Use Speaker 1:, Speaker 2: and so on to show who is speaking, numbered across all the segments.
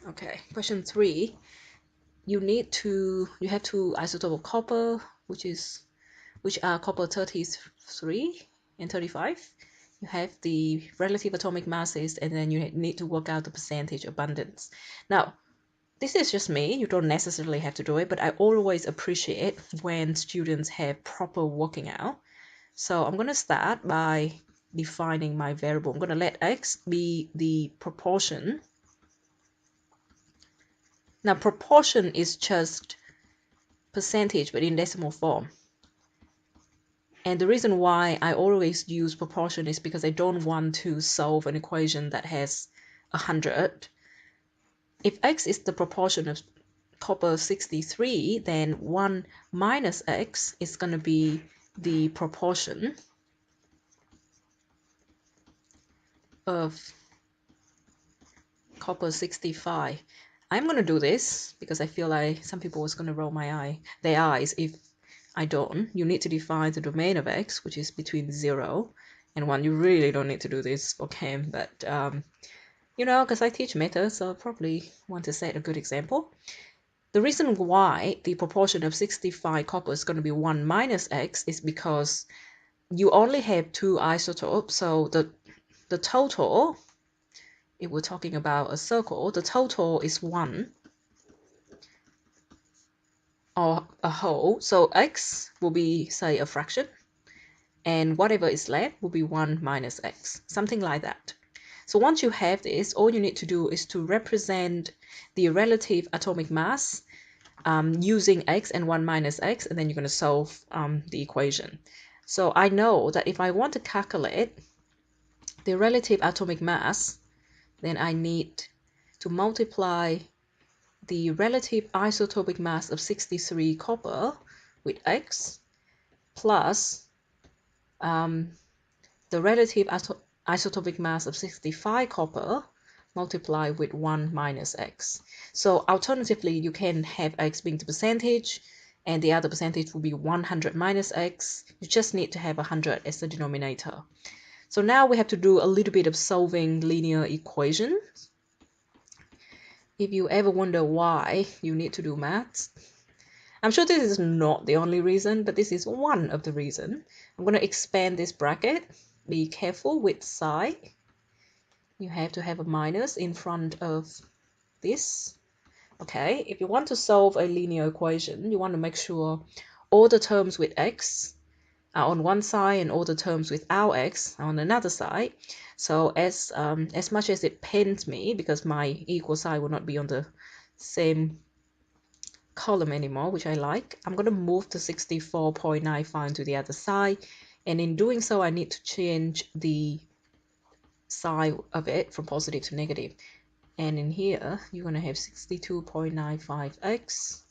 Speaker 1: Okay, question 3. You have two isotopes of copper, which are copper 33 and 35. You have the relative atomic masses, and then you need to work out the percentage abundance. Now, this is just me. You don't necessarily have to do it, but I always appreciate when students have proper working out. So I'm going to start by defining my variable. I'm going to let x be the proportion. Now, proportion is just percentage, but in decimal form. And the reason why I always use proportion is because I don't want to solve an equation that has 100. If x is the proportion of copper 63, then 1 minus x is going to be the proportion of copper 65. I'm going to do this because I feel like some people was going to roll their eyes if I don't. You need to define the domain of x, which is between 0 and 1. You really don't need to do this for chem, but you know, because I teach meta, so I probably want to set a good example. The reason why the proportion of 65 copper is going to be 1 minus x is because you only have two isotopes, so the total, if we're talking about a circle, the total is 1, or a whole, so x will be, say, a fraction, and whatever is left will be 1 minus x, something like that. So once you have this, all you need to do is to represent the relative atomic mass using x and 1 minus x, and then you're going to solve the equation. So I know that if I want to calculate the relative atomic mass, then I need to multiply the relative isotopic mass of 63 copper with x plus the relative isotopic mass of 65 copper multiplied with 1 minus x. So alternatively, you can have x being the percentage, and the other percentage will be 100 minus x. You just need to have 100 as the denominator. So now we have to do a little bit of solving linear equations. If you ever wonder why you need to do maths, I'm sure this is not the only reason, but this is one of the reasons. I'm going to expand this bracket. Be careful with psi. You have to have a minus in front of this. Okay, if you want to solve a linear equation, you want to make sure all the terms with x are on one side and all the terms without x are on another side. So as much as it pains me, because my equal sign will not be on the same column anymore, which I like, I'm going to move the 64.95 to the other side, and in doing so I need to change the sign of it from positive to negative. And in here you're going to have 62.95x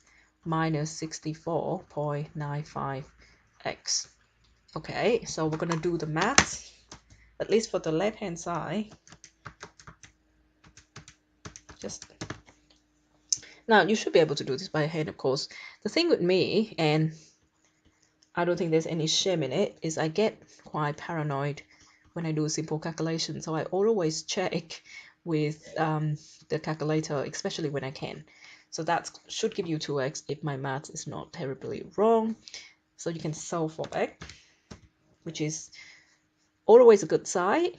Speaker 1: minus 64.95x. Okay, so we're going to do the math, at least for the left hand side. Just now, you should be able to do this by hand, of course. The thing with me, and I don't think there's any shame in it, is I get quite paranoid when I do simple calculations. So I always check with the calculator, especially when I can. So that should give you 2x if my math is not terribly wrong. So you can solve for x, which is always a good sign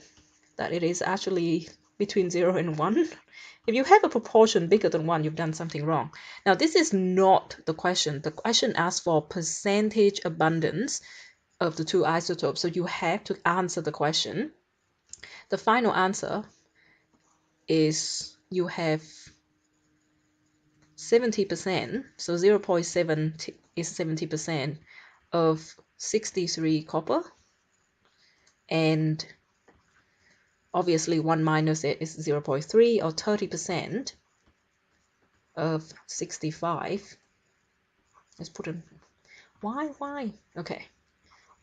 Speaker 1: that it is actually between 0 and 1. If you have a proportion bigger than 1, you've done something wrong. Now, this is not the question. The question asks for percentage abundance of the two isotopes. So you have to answer the question. The final answer is you have 70%. So 0.7 is 70% of 63 copper. And obviously 1 minus it is 0.3, or 30% of 65. Let's put in why okay,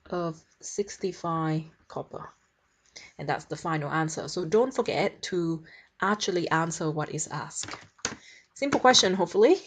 Speaker 1: of 65 copper, and that's the final answer. So don't forget to actually answer what is asked. Simple question, hopefully.